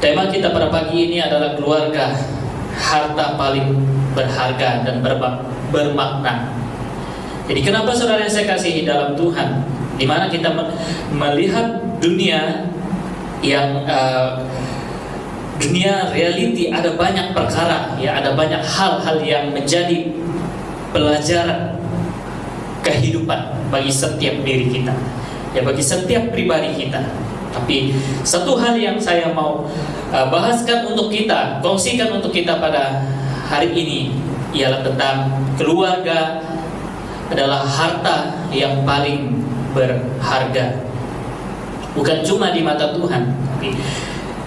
Tema kita pada pagi ini adalah keluarga, harta paling berharga dan bermakna. Jadi kenapa saudara yang saya kasihi dalam Tuhan, di mana kita melihat dunia yang dunia reality, ada banyak perkara, ya, ada banyak hal-hal yang menjadi pelajaran kehidupan bagi setiap diri kita, ya, bagi setiap pribadi kita. Tapi satu hal yang saya mau bahaskan untuk kita, kongsikan untuk kita pada hari ini ialah tentang keluarga adalah harta yang paling berharga. Bukan cuma di mata Tuhan, tapi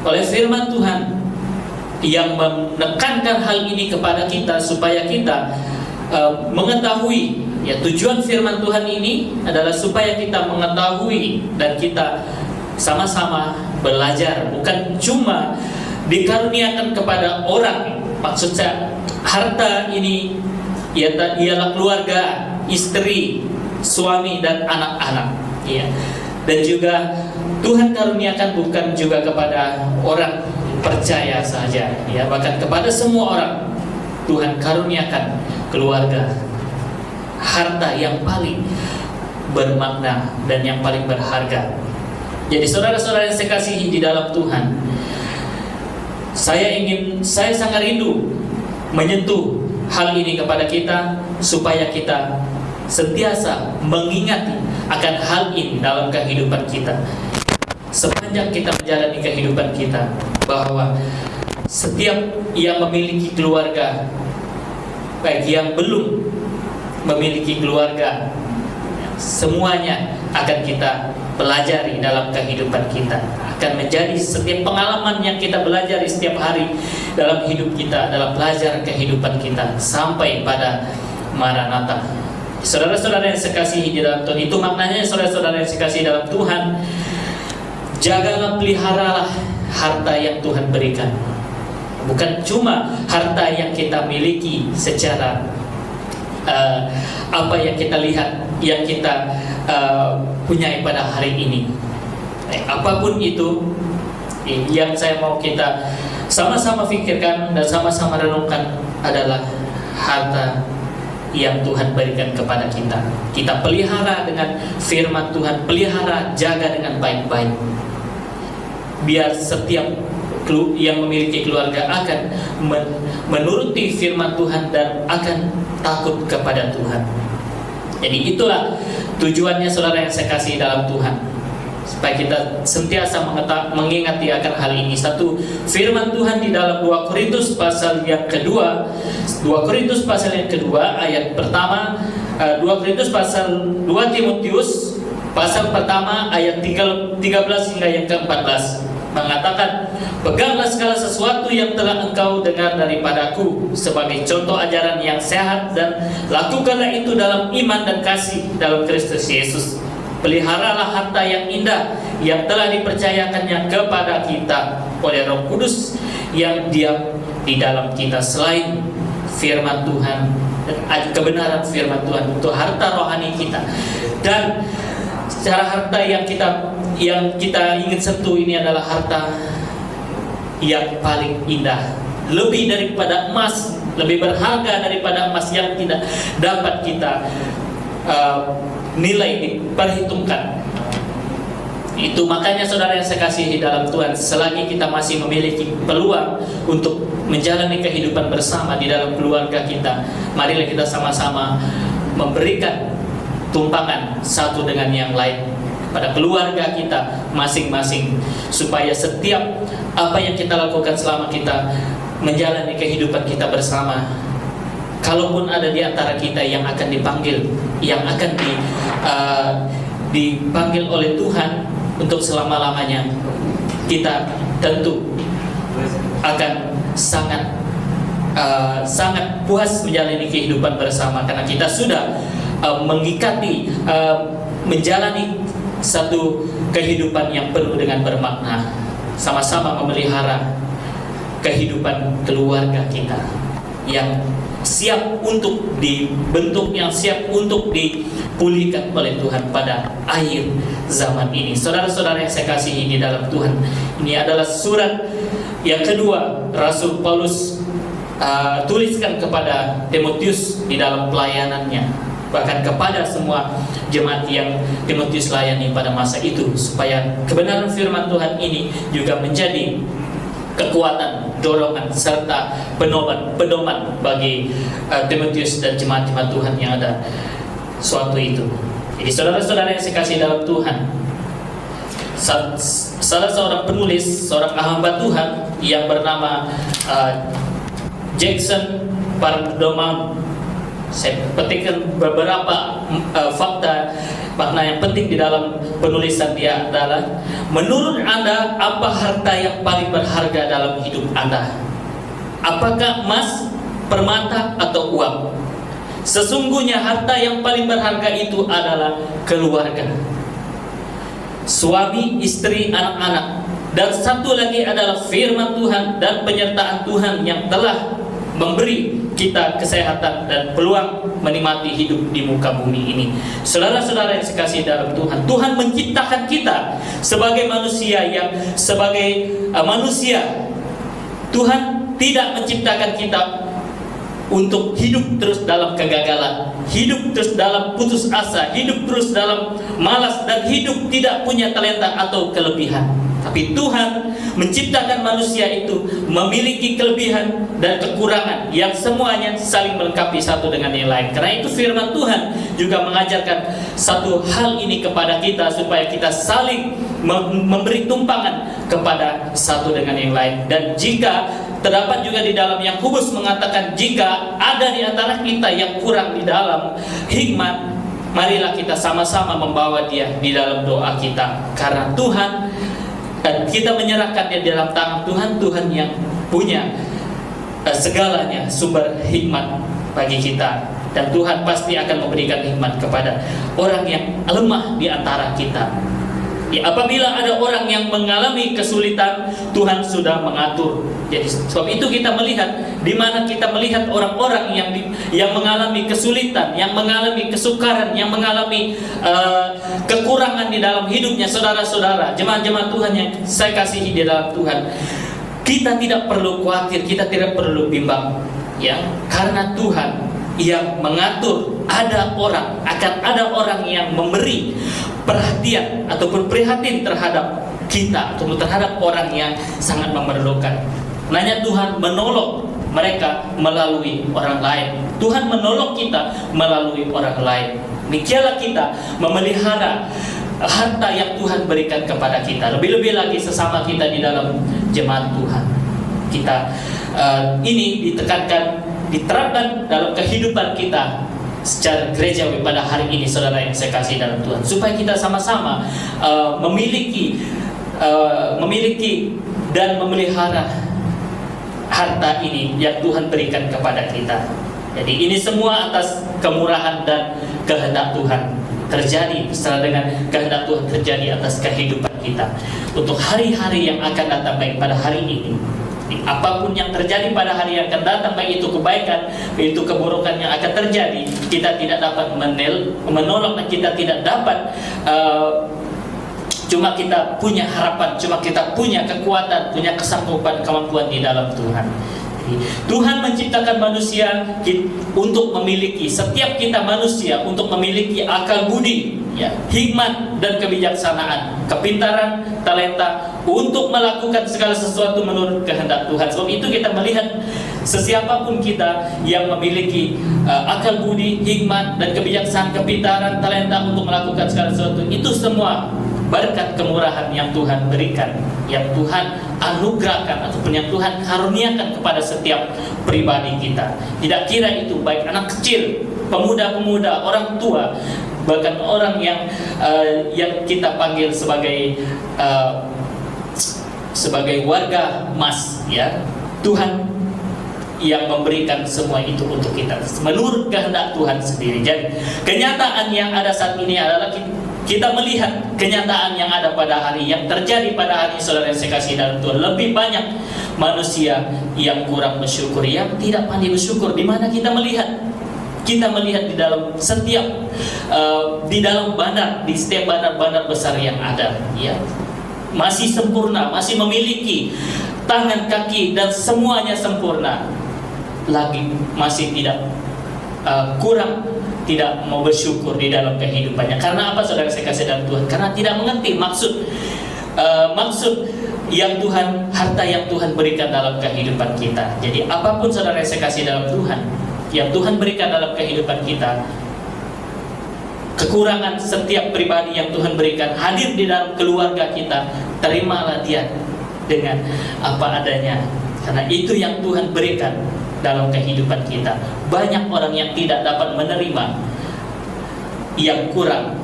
oleh firman Tuhan yang menekankan hal ini kepada kita supaya kita mengetahui, ya, tujuan firman Tuhan ini adalah supaya kita mengetahui dan kita sama-sama belajar, bukan cuma dikaruniakan kepada orang. Maksud saya, harta ini ialah keluarga, istri, suami dan anak-anak, ya. Dan juga Tuhan karuniakan bukan juga kepada orang percaya saja, ya, bahkan kepada semua orang Tuhan karuniakan keluarga, harta yang paling bermakna dan yang paling berharga. Jadi saudara-saudara yang saya kasihi di dalam Tuhan, saya sangat rindu menyentuh hal ini kepada kita supaya kita sentiasa mengingati akan hal ini dalam kehidupan kita. Sepanjang kita menjalani kehidupan kita, bahwa setiap yang memiliki keluarga, baik yang belum memiliki keluarga, semuanya akan kita pelajari dalam kehidupan kita. Akan menjadi setiap pengalaman yang kita pelajari setiap hari dalam hidup kita adalah pelajaran kehidupan kita sampai pada Maranatha. Saudara-saudara yang saya kasihi di dalam Tuhan, itu maknanya saudara-saudara yang saya kasihi dalam Tuhan, jagalah, peliharalah harta yang Tuhan berikan. Bukan cuma harta yang kita miliki secara apa yang kita lihat, yang kita punyai pada hari ini. Apapun itu, yang saya mau kita sama-sama pikirkan dan sama-sama renungkan adalah harta yang Tuhan berikan kepada kita. Kita pelihara dengan firman Tuhan, pelihara, jaga dengan baik-baik. Biar setiap yang memiliki keluarga akan menuruti firman Tuhan dan akan takut kepada Tuhan. Jadi itulah tujuannya saudara yang saya kasih dalam Tuhan, supaya kita sentiasa mengingati akan hal ini. Satu, firman Tuhan di dalam 2 Korintus pasal yang kedua, 2 Korintus pasal yang kedua ayat pertama, 2 Korintus pasal 2 Timotius pasal pertama ayat 13 hingga yang ke-14 mengatakan, peganglah segala sesuatu yang telah engkau dengar daripadaku sebagai contoh ajaran yang sehat, dan lakukanlah itu dalam iman dan kasih dalam Kristus Yesus. Peliharalah harta yang indah yang telah dipercayakannya kepada kita oleh Roh Kudus yang diam di dalam kita. Selain firman Tuhan dan kebenaran firman Tuhan, untuk harta rohani kita. Dan secara harta yang kita ingin sentuh ini adalah harta yang paling indah, lebih daripada emas, lebih berharga daripada emas yang tidak dapat kita nilai, diperhitungkan. Itu makanya saudara yang saya kasihi dalam Tuhan, selagi kita masih memiliki peluang untuk menjalani kehidupan bersama di dalam keluarga kita, marilah kita sama-sama memberikan tumpangan satu dengan yang lain pada keluarga kita masing-masing, supaya setiap apa yang kita lakukan selama kita menjalani kehidupan kita bersama, kalaupun ada di antara kita yang akan dipanggil, yang akan dipanggil oleh Tuhan untuk selama-lamanya, kita tentu akan sangat puas menjalani kehidupan bersama, karena kita sudah mengikati, menjalani satu kehidupan yang penuh dengan bermakna, sama-sama memelihara kehidupan keluarga kita yang siap untuk dibentuk, yang siap untuk dipulihkan oleh Tuhan pada akhir zaman ini. Saudara-saudara yang saya kasihi di dalam Tuhan, ini adalah surat yang kedua Rasul Paulus tuliskan kepada Timotius di dalam pelayanannya, bahkan kepada semua jemaat yang Timotius layani pada masa itu, supaya kebenaran firman Tuhan ini juga menjadi kekuatan, dorongan, serta pedoman bagi Timotius dan jemaat-jemaat Tuhan yang ada suatu itu. Jadi saudara-saudara yang saya kasih dalam Tuhan, salah seorang penulis, seorang hamba Tuhan yang bernama Jackson Pardomam, saya petikkan beberapa fakta makna yang penting di dalam penulisan dia adalah: menurut Anda, apa harta yang paling berharga dalam hidup Anda? Apakah emas, permata, atau uang? Sesungguhnya harta yang paling berharga itu adalah keluarga, suami, istri, anak-anak. Dan satu lagi adalah firman Tuhan dan penyertaan Tuhan yang telah memberi kita kesehatan dan peluang menikmati hidup di muka bumi ini. Saudara-saudara yang sekasih dalam Tuhan, Tuhan menciptakan kita sebagai manusia manusia. Tuhan tidak menciptakan kita untuk hidup terus dalam kegagalan, hidup terus dalam putus asa, hidup terus dalam malas, dan hidup tidak punya talenta atau kelebihan. Tapi Tuhan menciptakan manusia itu memiliki kelebihan dan kekurangan yang semuanya saling melengkapi satu dengan yang lain. Karena itu firman Tuhan juga mengajarkan satu hal ini kepada kita, supaya kita saling memberi tumpangan kepada satu dengan yang lain. Dan jika terdapat juga di dalam Yakobus mengatakan, jika ada di antara kita yang kurang di dalam hikmat, marilah kita sama-sama membawa dia di dalam doa kita. Karena Tuhan, dan kita menyerahkan dia dalam tangan Tuhan, Tuhan yang punya segalanya, sumber hikmat bagi kita. Dan Tuhan pasti akan memberikan hikmat kepada orang yang lemah di antara kita. Ya, apabila ada orang yang mengalami kesulitan, Tuhan sudah mengatur. Jadi sebab itu kita melihat, di mana kita melihat orang-orang yang mengalami kesulitan, yang mengalami kesukaran, yang mengalami kekurangan di dalam hidupnya. Saudara-saudara, jemaat-jemaat Tuhan yang saya kasihi di dalam Tuhan, kita tidak perlu khawatir, kita tidak perlu bimbang, ya, karena Tuhan yang mengatur. Akan ada orang yang memberi perhatian ataupun prihatin terhadap kita, ataupun terhadap orang yang sangat memerlukan. Nanya Tuhan menolong mereka melalui orang lain. Tuhan menolong kita melalui orang lain. Demikianlah kita memelihara harta yang Tuhan berikan kepada kita. Lebih-lebih lagi sesama kita di dalam jemaat Tuhan. Kita ini diterapkan dalam kehidupan kita secara gerejawi pada hari ini, saudara yang saya kasih dalam Tuhan, supaya kita sama-sama memiliki dan memelihara harta ini yang Tuhan berikan kepada kita. Jadi ini semua atas kemurahan dan kehendak Tuhan terjadi, beserta dengan kehendak Tuhan terjadi atas kehidupan kita untuk hari-hari yang akan datang, baik pada hari ini. Apapun yang terjadi pada hari yang akan datang, baik itu kebaikan, baik itu keburukan yang akan terjadi, kita tidak dapat menolak, dan kita tidak dapat cuma kita punya harapan, cuma kita punya kekuatan, punya kesanggupan, kemampuan di dalam Tuhan. Tuhan menciptakan manusia untuk memiliki, setiap kita manusia untuk memiliki akal budi, ya, hikmat dan kebijaksanaan, kepintaran, talenta untuk melakukan segala sesuatu menurut kehendak Tuhan. Sebab itu kita melihat sesiapapun kita yang memiliki akal budi, hikmat dan kebijaksanaan, kepintaran, talenta untuk melakukan segala sesuatu, itu semua berkat kemurahan yang Tuhan berikan, yang Tuhan anugerahkan ataupun yang Tuhan karuniakan kepada setiap pribadi kita. Tidak kira itu baik anak kecil, pemuda-pemuda, orang tua, bahkan orang yang kita panggil sebagai warga emas, ya, Tuhan yang memberikan semua itu untuk kita menurut kehendak Tuhan sendiri. Jadi kenyataan yang ada saat ini adalah kita melihat kenyataan yang ada pada hari yang terjadi pada hari saudara yang saya kasih dalam Tuhan, lebih banyak manusia yang kurang bersyukur, yang tidak pandai bersyukur. Di mana kita melihat di dalam setiap di dalam bandar, di setiap bandar-bandar besar yang ada, ya, masih sempurna, masih memiliki tangan, kaki dan semuanya sempurna, lagi masih tidak kurang, tidak mau bersyukur di dalam kehidupannya. Karena apa saudara saya kasih dalam Tuhan? Karena tidak mengerti maksud yang Tuhan, harta yang Tuhan berikan dalam kehidupan kita. Jadi apapun saudara saya kasih dalam Tuhan, yang Tuhan berikan dalam kehidupan kita, kekurangan setiap pribadi yang Tuhan berikan hadir di dalam keluarga kita, terimalah dia dengan apa adanya. Karena itu yang Tuhan berikan dalam kehidupan kita. Banyak orang yang tidak dapat menerima yang kurang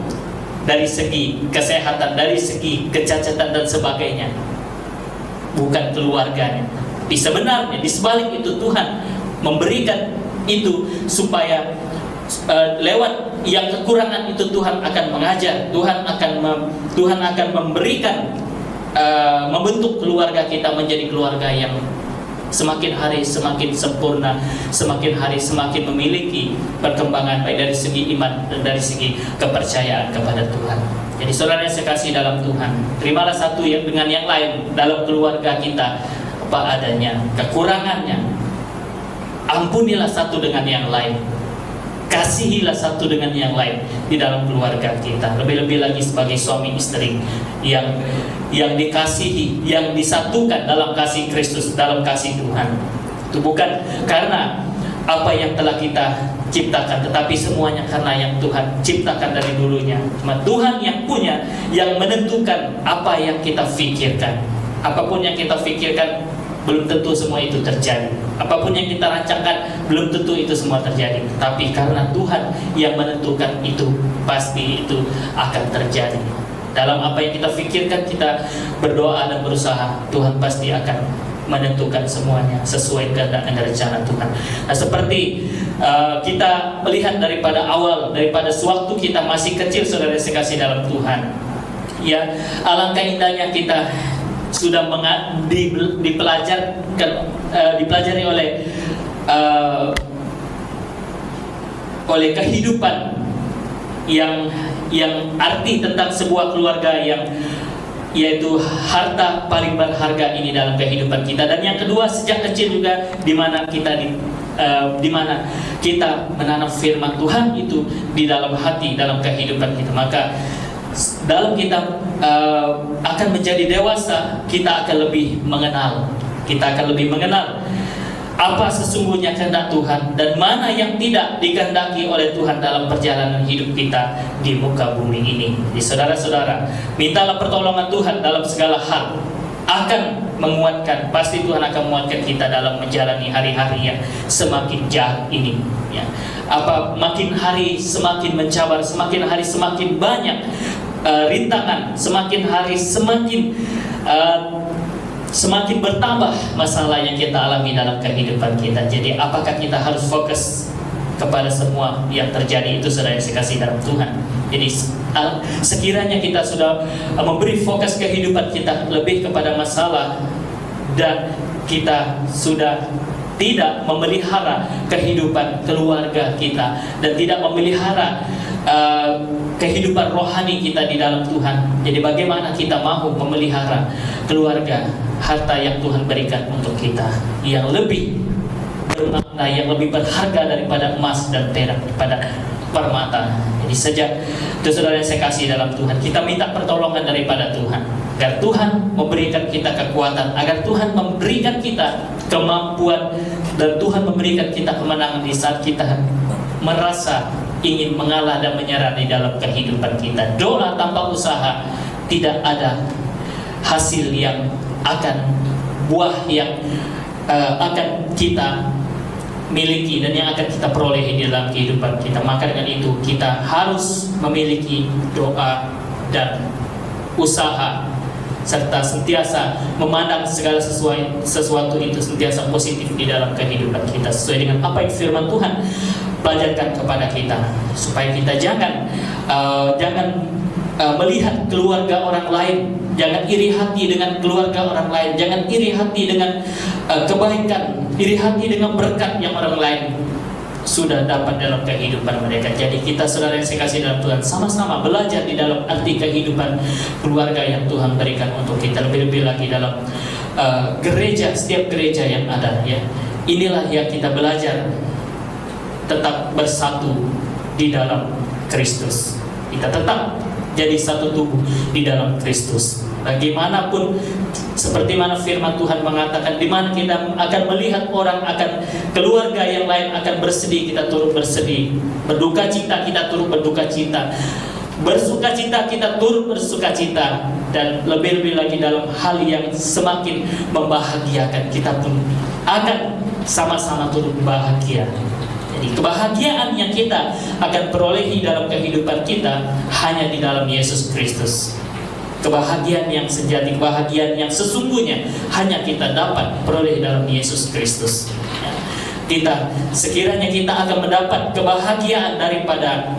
dari segi kesehatan, dari segi kecacatan dan sebagainya, bukan keluarganya. Di sebenarnya, di sebalik itu Tuhan memberikan itu supaya lewat yang kekurangan itu Tuhan akan mengajar, Tuhan akan memberikan, membentuk keluarga kita menjadi keluarga yang semakin hari semakin sempurna, semakin hari semakin memiliki perkembangan baik dari segi iman dan dari segi kepercayaan kepada Tuhan. Jadi saudara yang saya kasih dalam Tuhan, terimalah satu yang dengan yang lain dalam keluarga kita apa adanya, kekurangannya ampunilah satu dengan yang lain, kasihilah satu dengan yang lain di dalam keluarga kita. Lebih-lebih lagi sebagai suami istri yang dikasihi, yang disatukan dalam kasih Kristus, dalam kasih Tuhan. Itu bukan karena apa yang telah kita ciptakan, tetapi semuanya karena yang Tuhan ciptakan dari dulunya. Cuma Tuhan yang punya, yang menentukan apa yang kita pikirkan. Apapun yang kita pikirkan, belum tentu semua itu terjadi. Apapun yang kita rancangkan, belum tentu itu semua terjadi. Tapi karena Tuhan yang menentukan itu, pasti itu akan terjadi. Dalam apa yang kita pikirkan, kita berdoa dan berusaha, Tuhan pasti akan menentukan semuanya sesuai kehendak dan rencana Tuhan. Nah, seperti kita melihat daripada awal, daripada sewaktu kita masih kecil, saudara saya kasih dalam Tuhan, ya, alangkah indahnya kita sudah dipelajari oleh kehidupan yang arti tentang sebuah keluarga, yang yaitu harta paling berharga ini dalam kehidupan kita. Dan yang kedua, sejak kecil juga di mana kita menanam firman Tuhan itu di dalam hati, dalam kehidupan kita. Maka dalam kita akan menjadi dewasa, kita akan lebih mengenal apa sesungguhnya kehendak Tuhan dan mana yang tidak dikehendaki oleh Tuhan dalam perjalanan hidup kita di muka bumi ini. Jadi saudara-saudara, mintalah pertolongan Tuhan dalam segala hal, akan menguatkan, pasti Tuhan akan menguatkan kita dalam menjalani hari-hari yang semakin jahat ini, ya. Makin hari semakin mencabar, semakin hari semakin banyak rintangan, semakin hari semakin bertambah masalah yang kita alami dalam kehidupan kita. Jadi apakah kita harus fokus kepada semua yang terjadi itu, saudara yang saya kasih dalam Tuhan? Jadi sekiranya kita sudah memberi fokus kehidupan kita lebih kepada masalah, dan kita sudah tidak memelihara kehidupan keluarga kita, dan tidak memelihara kehidupan rohani kita di dalam Tuhan, jadi bagaimana kita mau memelihara keluarga, harta yang Tuhan berikan untuk kita, yang lebih bermakna, yang lebih berharga daripada emas dan perak, daripada permata. Jadi sejak itu, saudara yang saya kasih dalam Tuhan, kita minta pertolongan daripada Tuhan, agar Tuhan memberikan kita kekuatan, agar Tuhan memberikan kita kemampuan, dan Tuhan memberikan kita kemenangan di saat kita merasa ingin mengalah dan menyerah di dalam kehidupan kita. Doa tanpa usaha tidak ada hasil yang akan, buah yang akan kita miliki dan yang akan kita peroleh di dalam kehidupan kita. Maka dengan itu kita harus memiliki doa dan usaha, serta sentiasa memandang segala sesuatu itu sentiasa positif di dalam kehidupan kita, sesuai dengan apa yang firman Tuhan pelajarkan kepada kita, supaya kita jangan melihat keluarga orang lain. Jangan iri hati dengan keluarga orang lain. Jangan iri hati dengan kebaikan, iri hati dengan berkat yang orang lain sudah dapat dalam kehidupan mereka. Jadi kita, saudara yang saya kasih dalam Tuhan, sama-sama belajar di dalam arti kehidupan keluarga yang Tuhan berikan untuk kita. Lebih-lebih lagi dalam gereja, setiap gereja yang ada, ya. Inilah yang kita belajar tetap bersatu di dalam Kristus. Kita tetap jadi satu tubuh di dalam Kristus. Bagaimanapun, seperti mana firman Tuhan mengatakan, di mana kita akan melihat orang, akan keluarga yang lain akan bersedih, kita turut bersedih. Berduka cita, kita turut berduka cita. Bersuka cita, kita turut bersuka cita. Dan lebih-lebih lagi dalam hal yang semakin membahagiakan, kita pun akan sama-sama turut bahagia. Jadi kebahagiaan yang kita akan perolehi dalam kehidupan kita hanya di dalam Yesus Kristus. Kebahagiaan yang sejati, kebahagiaan yang sesungguhnya hanya kita dapat peroleh dalam Yesus Kristus. Ya. Sekiranya kita akan mendapat kebahagiaan daripada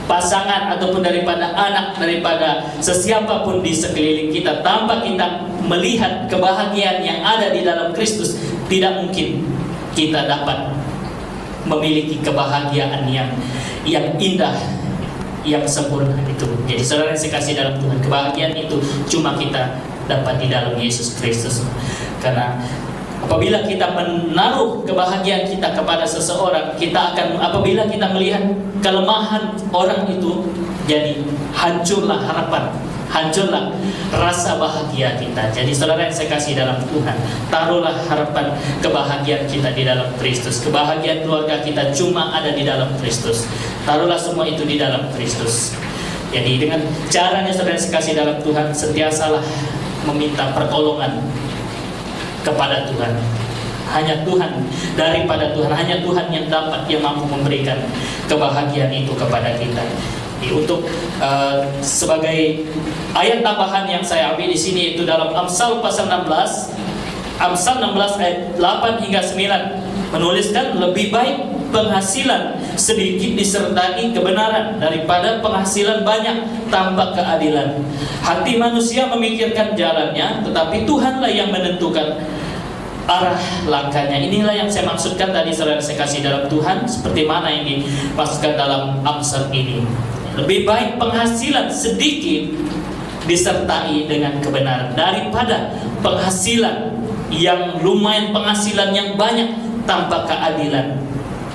pasangan ataupun daripada anak, daripada sesiapapun di sekeliling kita, tanpa kita melihat kebahagiaan yang ada di dalam Kristus, tidak mungkin kita dapat memiliki kebahagiaan yang indah, yang sempurna itu. Jadi saudara yang saya kasih dalam Tuhan, kebahagiaan itu cuma kita dapat di dalam Yesus Kristus. Karena apabila kita menaruh kebahagiaan kita kepada seseorang, apabila kita melihat kelemahan orang itu, jadi hancurlah harapan, hancurlah rasa bahagia kita. Jadi saudara yang saya kasih dalam Tuhan, taruhlah harapan kebahagiaan kita di dalam Kristus. Kebahagiaan keluarga kita cuma ada di dalam Kristus. Taruhlah semua itu di dalam Kristus. Jadi dengan caranya saudara yang saya kasih dalam Tuhan, sentiasalah meminta pertolongan kepada Tuhan. Hanya Tuhan, daripada Tuhan, hanya Tuhan yang mampu memberikan kebahagiaan itu kepada kita. Untuk sebagai ayat tambahan yang saya ambil di sini, itu dalam Amsal pasal 16, Amsal 16 ayat 8 hingga 9 menuliskan, lebih baik penghasilan sedikit disertai kebenaran daripada penghasilan banyak tanpa keadilan. Hati manusia memikirkan jalannya, tetapi Tuhanlah yang menentukan arah langkahnya. Inilah yang saya maksudkan tadi, saudara saya kasih dalam Tuhan, seperti mana yang dimaksudkan dalam Amsal ini. Lebih baik penghasilan sedikit disertai dengan kebenaran daripada penghasilan yang lumayan, penghasilan yang banyak tanpa keadilan.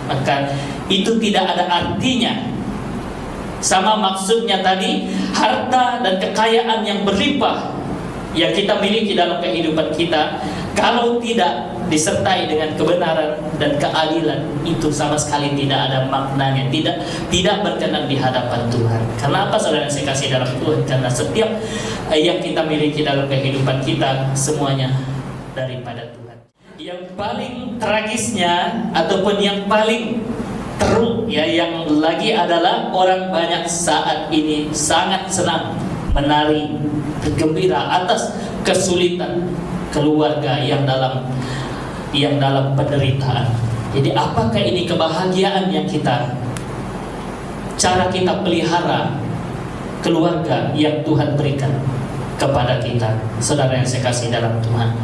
Maka itu tidak ada artinya. Sama maksudnya tadi, harta dan kekayaan yang berlimpah yang kita miliki dalam kehidupan kita, kalau tidak disertai dengan kebenaran dan keadilan, itu sama sekali tidak ada maknanya, tidak berkenan di hadapan Tuhan. Karena apa, saudara yang saya kasih dalam Tuhan? Karena setiap yang kita miliki dalam kehidupan kita, semuanya daripada Tuhan. Yang paling tragisnya ataupun yang paling teruk, ya, yang lagi adalah orang banyak saat ini sangat senang menari, bergembira atas kesulitan keluarga yang dalam penderitaan. Jadi apakah ini kebahagiaan yang cara kita pelihara keluarga yang Tuhan berikan kepada kita, saudara yang saya kasih dalam Tuhan?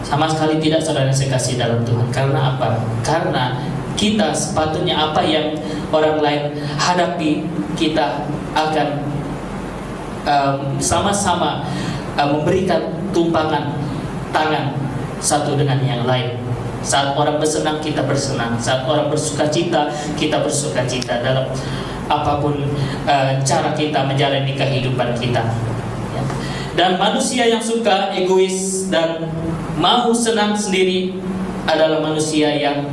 Sama sekali tidak, saudara yang saya kasih dalam Tuhan. Karena apa? Karena kita sepatutnya apa yang orang lain hadapi, kita akan sama-sama memberikan tumpangan tangan satu dengan yang lain. Saat orang bersenang, kita bersenang. Saat orang bersuka cita, kita bersuka cita. Dalam apapun cara kita menjalani kehidupan kita, ya. Dan manusia yang suka egois dan mau senang sendiri adalah manusia yang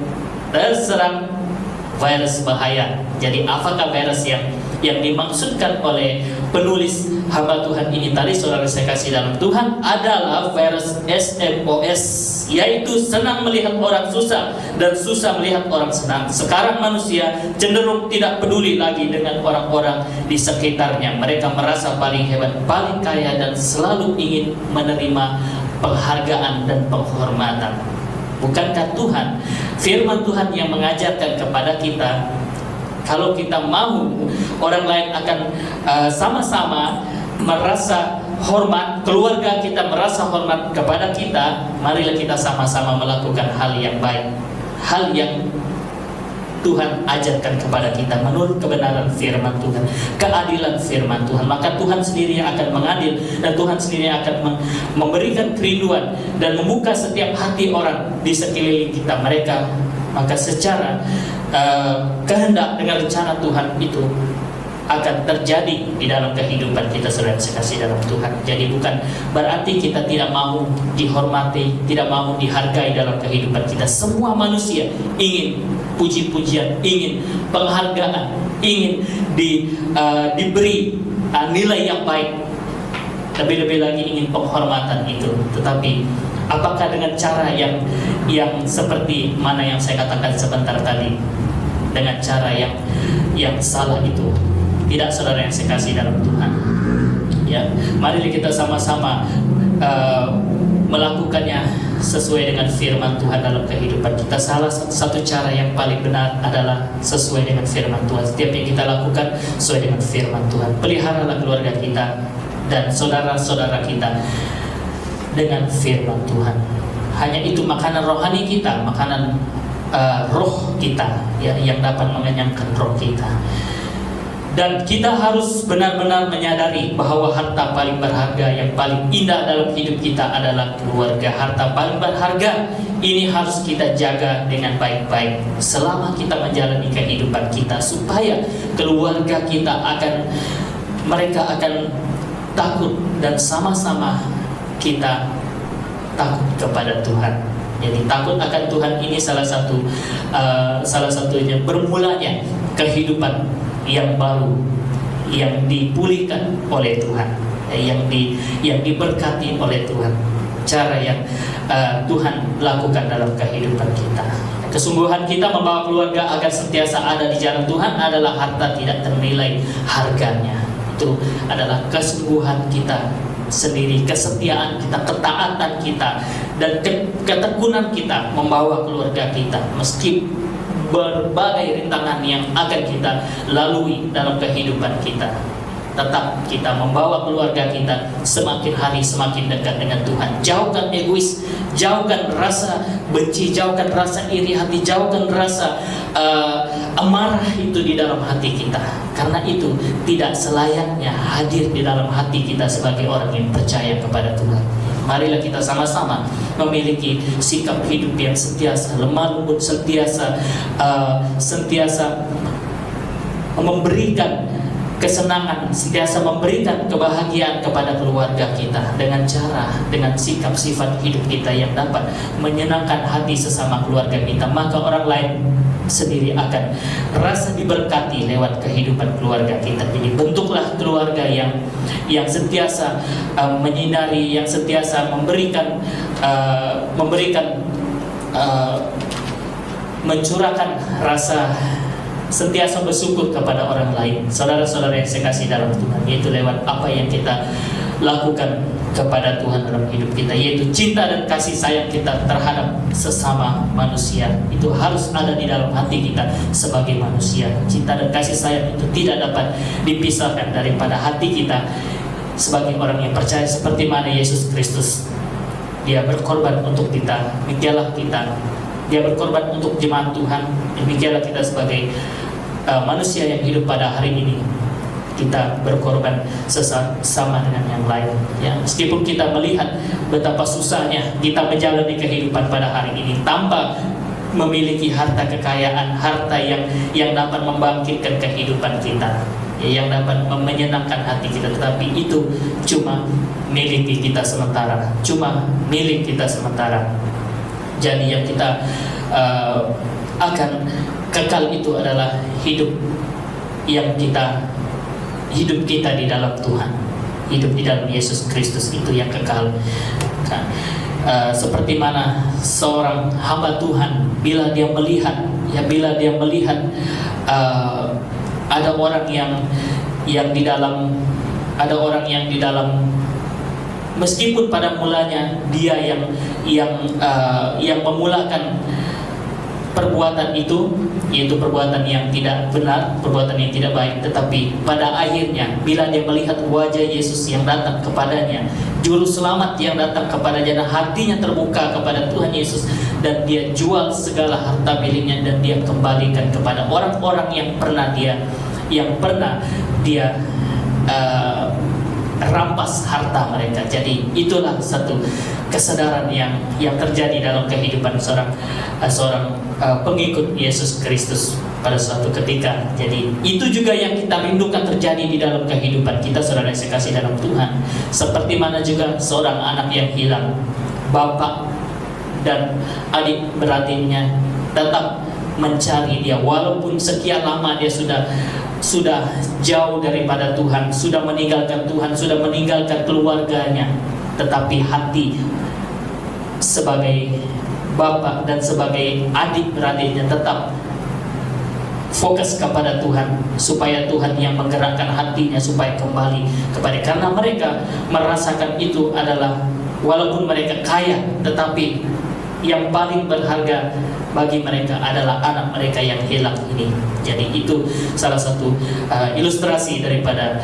terserang virus bahaya. Jadi apakah virus yang dimaksudkan oleh penulis hamba Tuhan ini tadi, saudara saya kasih dalam Tuhan, adalah virus SMOS, yaitu senang melihat orang susah dan susah melihat orang senang. Sekarang manusia cenderung tidak peduli lagi dengan orang-orang di sekitarnya. Mereka merasa paling hebat, paling kaya, dan selalu ingin menerima penghargaan dan penghormatan. Bukankah Tuhan, firman Tuhan yang mengajarkan kepada kita Kalau kita mau orang lain akan sama-sama merasa hormat, keluarga kita merasa hormat kepada kita, marilah kita sama-sama melakukan hal yang baik, hal yang Tuhan ajarkan kepada kita menurut kebenaran firman Tuhan, keadilan firman Tuhan. Maka Tuhan sendiri yang akan mengadil, dan Tuhan sendiri yang akan memberikan kerinduan dan membuka setiap hati orang di sekeliling kita. Maka secara kehendak dengan rencana Tuhan itu akan terjadi di dalam kehidupan kita, saudara sekasih dalam Tuhan. Jadi bukan berarti kita tidak mau dihormati, tidak mau dihargai dalam kehidupan kita. Semua manusia ingin puji-pujian, ingin penghargaan, ingin diberi nilai yang baik, lebih-lebih lagi ingin penghormatan itu. Tetapi apakah dengan cara yang seperti mana yang saya katakan sebentar tadi, dengan cara yang salah itu? Tidak, saudara yang saya kasih dalam Tuhan. Ya, mari kita sama-sama melakukannya sesuai dengan firman Tuhan dalam kehidupan kita. Salah satu cara yang paling benar adalah sesuai dengan firman Tuhan. Setiap yang kita lakukan sesuai dengan firman Tuhan. Peliharalah keluarga kita dan saudara-saudara kita dengan firman Tuhan. Hanya itu makanan rohani kita, makanan roh kita, ya, yang dapat mengenyangkan roh kita. Dan kita harus benar-benar menyadari bahwa harta paling berharga, yang paling indah dalam hidup kita adalah keluarga. Harta paling berharga ini harus kita jaga dengan baik-baik selama kita menjalani kehidupan kita, supaya keluarga kita mereka akan takut, dan sama-sama kita takut kepada Tuhan. Jadi takut akan Tuhan ini salah satunya bermulanya kehidupan yang baru, yang dipulihkan oleh Tuhan, yang diberkati oleh Tuhan. Cara yang Tuhan lakukan dalam kehidupan kita. Kesungguhan kita membawa keluarga agar sentiasa ada di jalan Tuhan adalah harta tidak ternilai harganya. Itu adalah kesungguhan kita sendiri, kesetiaan kita, ketaatan kita, dan ketekunan kita membawa keluarga kita meski berbagai rintangan yang akan kita lalui dalam kehidupan kita. Tetap kita membawa keluarga kita semakin hari semakin dekat dengan Tuhan. Jauhkan egois, jauhkan rasa benci, jauhkan rasa iri hati, jauhkan rasa amarah itu di dalam hati kita. Karena itu tidak selayaknya hadir di dalam hati kita sebagai orang yang percaya kepada Tuhan. Marilah kita sama-sama memiliki sikap hidup yang sentiasa lemah lembut, sentiasa memberikan kesenangan, sentiasa memberikan kebahagiaan kepada keluarga kita dengan sikap sifat hidup kita yang dapat menyenangkan hati sesama keluarga kita. Maka orang lain sendiri akan rasa diberkati lewat kehidupan keluarga kita. Jadi bentuklah keluarga yang sentiasa menyinari, yang sentiasa mencurahkan rasa sentiasa bersyukur kepada orang lain. Saudara-saudara yang saya kasih dalam Tuhan, yaitu lewat apa yang kita lakukan kepada Tuhan dalam hidup kita, yaitu cinta dan kasih sayang kita terhadap sesama manusia. Itu harus ada di dalam hati kita sebagai manusia. Cinta dan kasih sayang itu tidak dapat dipisahkan daripada hati kita sebagai orang yang percaya. Seperti mana Yesus Kristus, Dia berkorban untuk kita, demikianlah kita. Dia berkorban untuk jemaat Tuhan, demikianlah kita sebagai manusia yang hidup pada hari ini. Kita berkorban sesama dengan yang lain, ya. Meskipun kita melihat betapa susahnya kita menjalani kehidupan pada hari ini tanpa memiliki harta kekayaan, harta yang dapat membangkitkan kehidupan kita, ya, yang dapat menyenangkan hati kita, tetapi itu cuma milik kita sementara, Jadi yang kita akan kekal itu adalah hidup kita di dalam Tuhan, hidup di dalam Yesus Kristus, itu yang kekal. Seperti mana seorang hamba Tuhan bila dia melihat ada orang yang di dalam meskipun pada mulanya dia yang memulakan perbuatan itu, yaitu perbuatan yang tidak benar, perbuatan yang tidak baik. Tetapi pada akhirnya bila dia melihat wajah Yesus yang datang kepadanya, juru selamat yang datang kepadanya, dan hatinya terbuka kepada Tuhan Yesus, dan dia jual segala harta miliknya dan dia kembalikan kepada orang-orang yang pernah dia rampas harta mereka. Jadi itulah satu kesadaran yang terjadi dalam kehidupan seorang pengikut Yesus Kristus pada suatu ketika. Jadi itu juga yang kita rindukan terjadi di dalam kehidupan kita, saudara yang saya kasih dalam Tuhan. Seperti mana juga seorang anak yang hilang, bapak dan adik beradiknya tetap mencari dia, walaupun sekian lama dia sudah jauh daripada Tuhan, sudah meninggalkan Tuhan, sudah meninggalkan keluarganya, tetapi hati sebagai bapak dan sebagai adik beradiknya tetap fokus kepada Tuhan, supaya Tuhan yang menggerakkan hatinya supaya kembali kepada, karena mereka merasakan itu adalah, walaupun mereka kaya, tetapi yang paling berharga bagi mereka adalah anak mereka yang hilang ini. Jadi itu salah satu ilustrasi daripada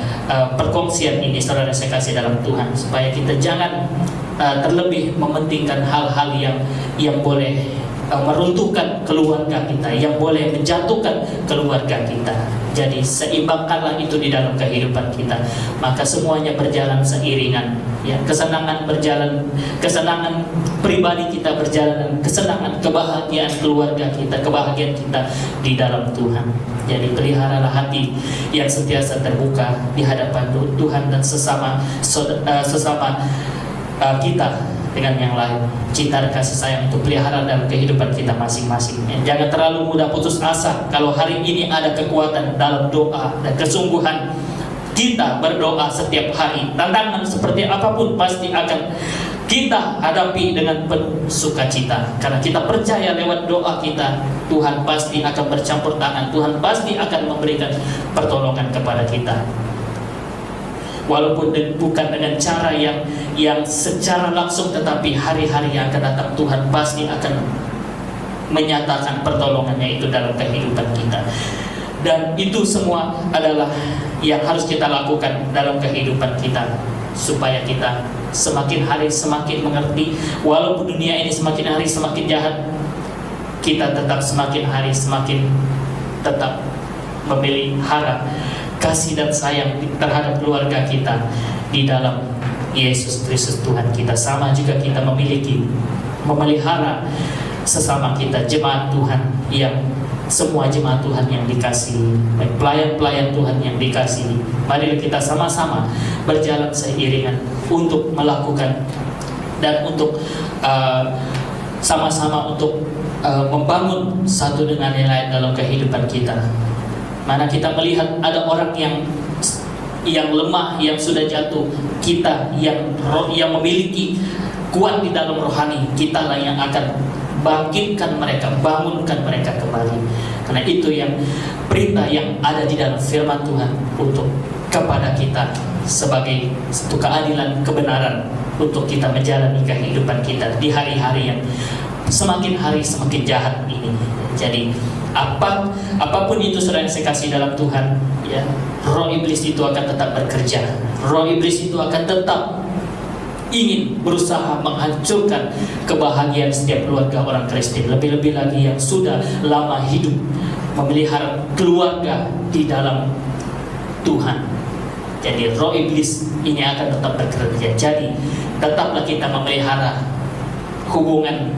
perkongsian ini, saudara saya kasih dalam Tuhan, supaya kita jangan terlebih mementingkan hal-hal yang boleh meruntuhkan keluarga kita, yang boleh menjatuhkan keluarga kita. Jadi seimbangkanlah itu di dalam kehidupan kita, maka semuanya berjalan seiringan. Ya, kesenangan berjalan, kesenangan pribadi kita berjalan, kesenangan kebahagiaan keluarga kita, kebahagiaan kita di dalam Tuhan. Jadi peliharalah hati yang sentiasa terbuka di hadapan Tuhan dan sesama kita dengan yang lain. Cinta dan kasih sayang untuk pelihara dalam kehidupan kita masing-masing. Jangan terlalu mudah putus asa. Kalau hari ini ada kekuatan dalam doa dan kesungguhan kita berdoa setiap hari, tantangan seperti apapun pasti akan kita hadapi dengan penuh sukacita, karena kita percaya lewat doa kita Tuhan pasti akan bercampur tangan, Tuhan pasti akan memberikan pertolongan kepada kita. Walaupun bukan dengan cara yang secara langsung, tetapi hari-hari yang akan datang Tuhan pasti akan menyatakan pertolongannya itu dalam kehidupan kita. Dan itu semua adalah yang harus kita lakukan dalam kehidupan kita, supaya kita semakin hari semakin mengerti, walaupun dunia ini semakin hari semakin jahat, kita tetap semakin hari semakin tetap memelihara kasih dan sayang terhadap keluarga kita di dalam Yesus Kristus Tuhan kita. Sama juga kita memelihara sesama kita, jemaat Tuhan, yang semua jemaat Tuhan yang dikasihi, pelayan-pelayan Tuhan yang dikasihi. Mari kita sama-sama berjalan seiringan untuk melakukan dan untuk sama-sama untuk membangun satu dengan yang lain dalam kehidupan kita. Mana kita melihat ada orang yang lemah, yang sudah jatuh, kita yang memiliki kuat di dalam rohani, kita lah yang akan bangkitkan mereka, bangunkan mereka kembali. Karena itu yang perintah yang ada di dalam firman Tuhan untuk kepada kita sebagai satu keadilan, kebenaran untuk kita menjalani kehidupan kita di hari-hari yang semakin hari semakin jahat ini. Jadi apapun itu saudara yang saya kasih dalam Tuhan, ya, roh iblis itu akan tetap bekerja. Roh iblis itu akan tetap ingin berusaha menghancurkan kebahagiaan setiap keluarga orang Kristen, lebih-lebih lagi yang sudah lama hidup memelihara keluarga di dalam Tuhan. Jadi roh iblis ini akan tetap bekerja. Jadi tetaplah kita memelihara hubungan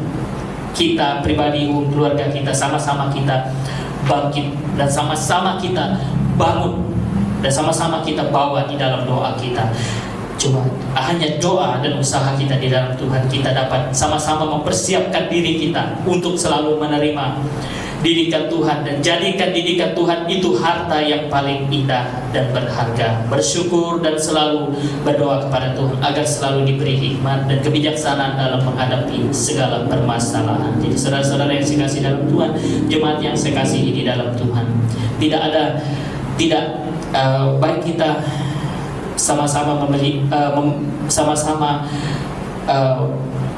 kita pribadi, hubungan keluarga kita, sama-sama kita bangkit dan sama-sama kita bangun dan sama-sama kita bawa di dalam doa kita. Cuma hanya doa dan usaha kita di dalam Tuhan, kita dapat sama-sama mempersiapkan diri kita untuk selalu menerima didikan Tuhan dan jadikan didikan Tuhan itu harta yang paling indah dan berharga. Bersyukur dan selalu berdoa kepada Tuhan agar selalu diberi hikmat dan kebijaksanaan dalam menghadapi segala permasalahan. Jadi saudara-saudara yang saya kasih dalam Tuhan, jemaat yang saya kasihi di dalam Tuhan, baik kita sama-sama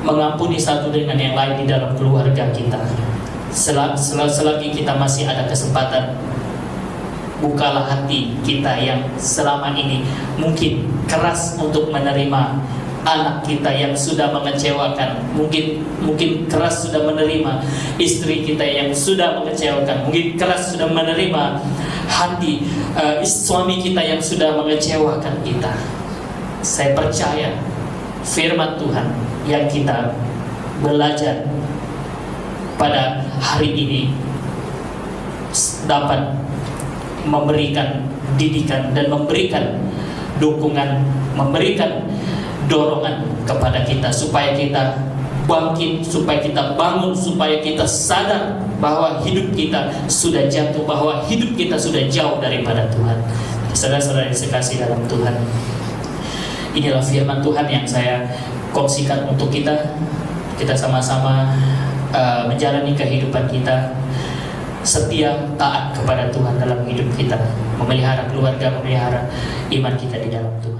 mengampuni satu dengan yang lain di dalam keluarga kita. selagi kita masih ada kesempatan, bukalah hati kita yang selama ini mungkin keras untuk menerima anak kita yang sudah mengecewakan, mungkin keras sudah menerima istri kita yang sudah mengecewakan, mungkin keras sudah menerima hati suami kita yang sudah mengecewakan kita. Saya percaya firman Tuhan yang kita belajar pada hari ini dapat memberikan didikan dan memberikan dukungan, memberikan dorongan kepada kita supaya kita bangkit, supaya kita bangun, supaya kita sadar bahwa hidup kita sudah jatuh, bahwa hidup kita sudah jauh daripada Tuhan. Saudara-saudara yang sekasih dalam Tuhan, inilah firman Tuhan yang saya kongsikan untuk kita. Kita sama-sama menjalani kehidupan kita setia, taat kepada Tuhan dalam hidup kita, memelihara keluarga, memelihara iman kita di dalam Tuhan.